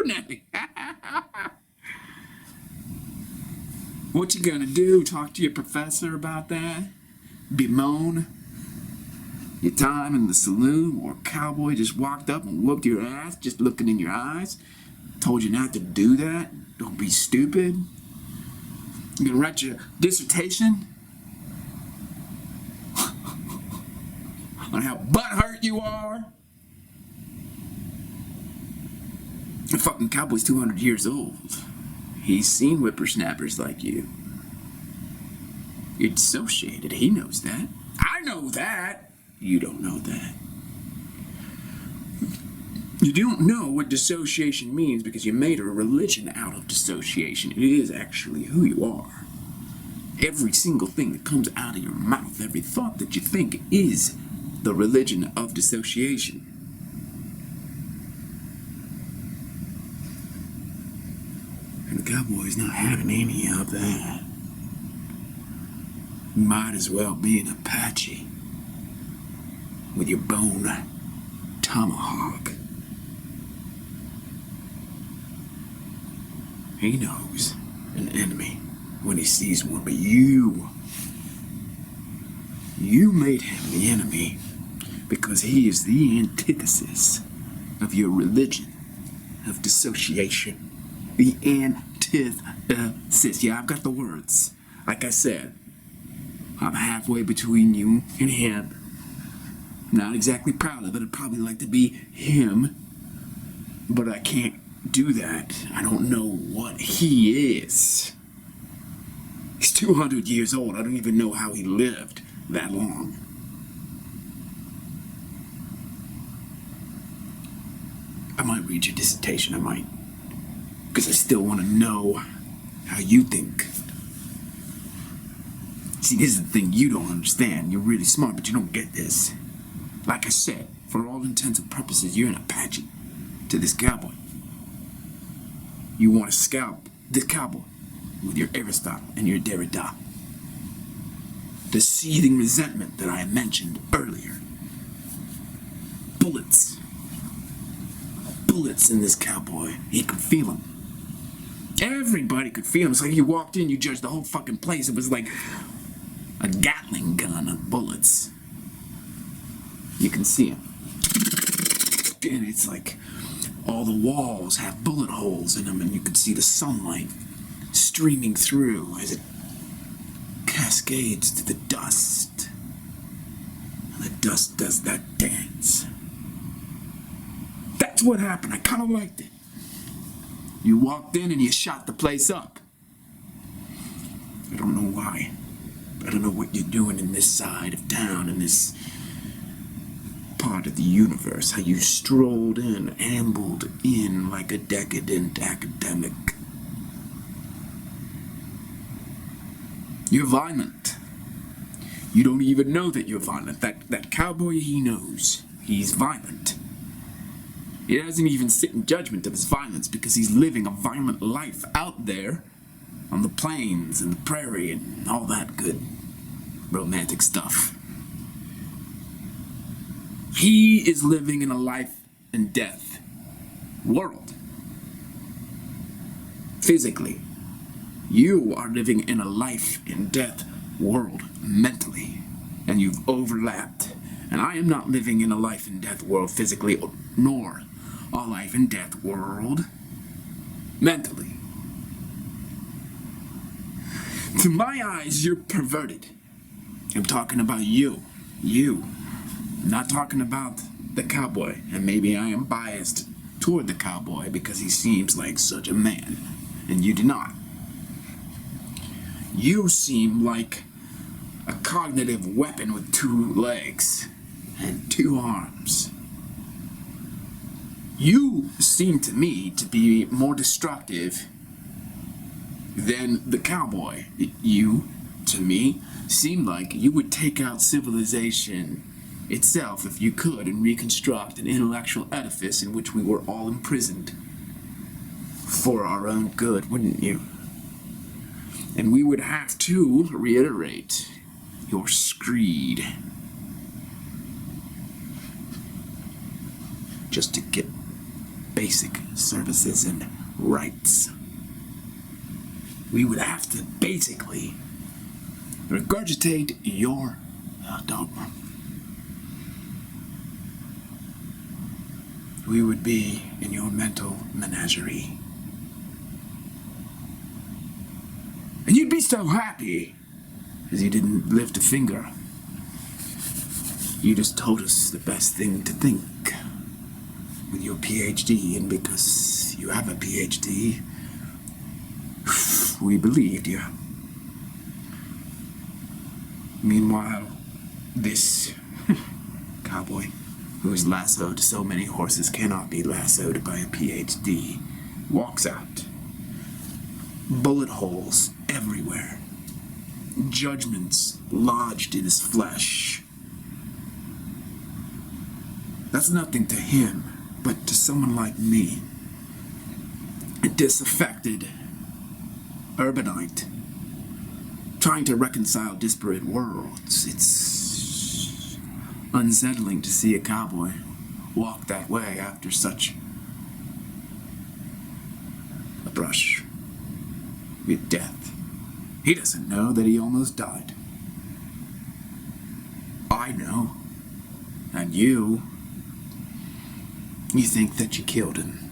Nelly. What you gonna do? Talk to your professor about that? Bemoan your time in the saloon where a cowboy just walked up and whooped your ass just looking in your eyes? Told you not to do that? Don't be stupid. You gonna write your dissertation on how butthurt you are? The fucking cowboy's 200 years old. He's seen whippersnappers like you. You're dissociated. He knows that. I know that. You don't know that. You don't know what dissociation means because you made a religion out of dissociation. It is actually who you are. Every single thing that comes out of your mouth, every thought that you think is the religion of dissociation. And the cowboy's not having any of that. You might as well be an Apache with your bone tomahawk. He knows an enemy when he sees one, but you made him the enemy because he is the antithesis of your religion of dissociation. The antithesis. Yeah, I've got the words. Like I said, I'm halfway between you and him. I'm not exactly proud of it. I'd probably like to be him, but I can't do that. I don't know what he is. He's 200 years old. I don't even know how he lived that long. I might read your dissertation, I might. Because I still want to know how you think. See, this is the thing you don't understand. You're really smart, but you don't get this. Like I said, for all intents and purposes, you're an Apache to this cowboy. You want to scalp this cowboy with your Aristotle and your Derrida. The seething resentment that I mentioned earlier. Bullets. Bullets in this cowboy. He could feel them. Everybody could feel them. It's like you walked in, you judged the whole fucking place. It was like a Gatling gun of bullets. You can see them. And it's like all the walls have bullet holes in them, and you can see the sunlight streaming through as it cascades to the dust. And the dust does that dance. That's what happened. I kind of liked it. You walked in and you shot the place up. I don't know why. I don't know what you're doing in this side of town, in this part of the universe. How you strolled in, ambled in like a decadent academic. You're violent. You don't even know that you're violent. That cowboy, he knows. He's violent. He doesn't even sit in judgment of his violence because he's living a violent life out there on the plains and the prairie and all that good romantic stuff. He is living in a life and death world. Physically. You are living in a life and death world mentally. And you've overlapped. And I am not living in a life and death world physically, nor a life and death world mentally. To my eyes, you're perverted. I'm talking about you. You. I'm not talking about the cowboy. And maybe I am biased toward the cowboy because he seems like such a man. And you do not. You seem like a cognitive weapon with 2 legs and 2 arms. You seem to me to be more destructive than the cowboy. You, to me, seem like you would take out civilization itself if you could and reconstruct an intellectual edifice in which we were all imprisoned for our own good, wouldn't you? And we would have to reiterate your screed just to get basic services and rights. We would have to basically regurgitate your dogma. We would be in your mental menagerie. And you'd be so happy, because you didn't lift a finger. You just told us the best thing to think with your PhD, and because you have a PhD, we believed you. Meanwhile, this cowboy, who is lassoed so many horses cannot be lassoed by a PhD, walks out. Bullet holes everywhere. Judgments lodged in his flesh. That's nothing to him, but to someone like me, a disaffected urbanite, trying to reconcile disparate worlds. It's unsettling to see a cowboy walk that way after such a brush with death. He doesn't know that he almost died. I know. And you think that you killed him.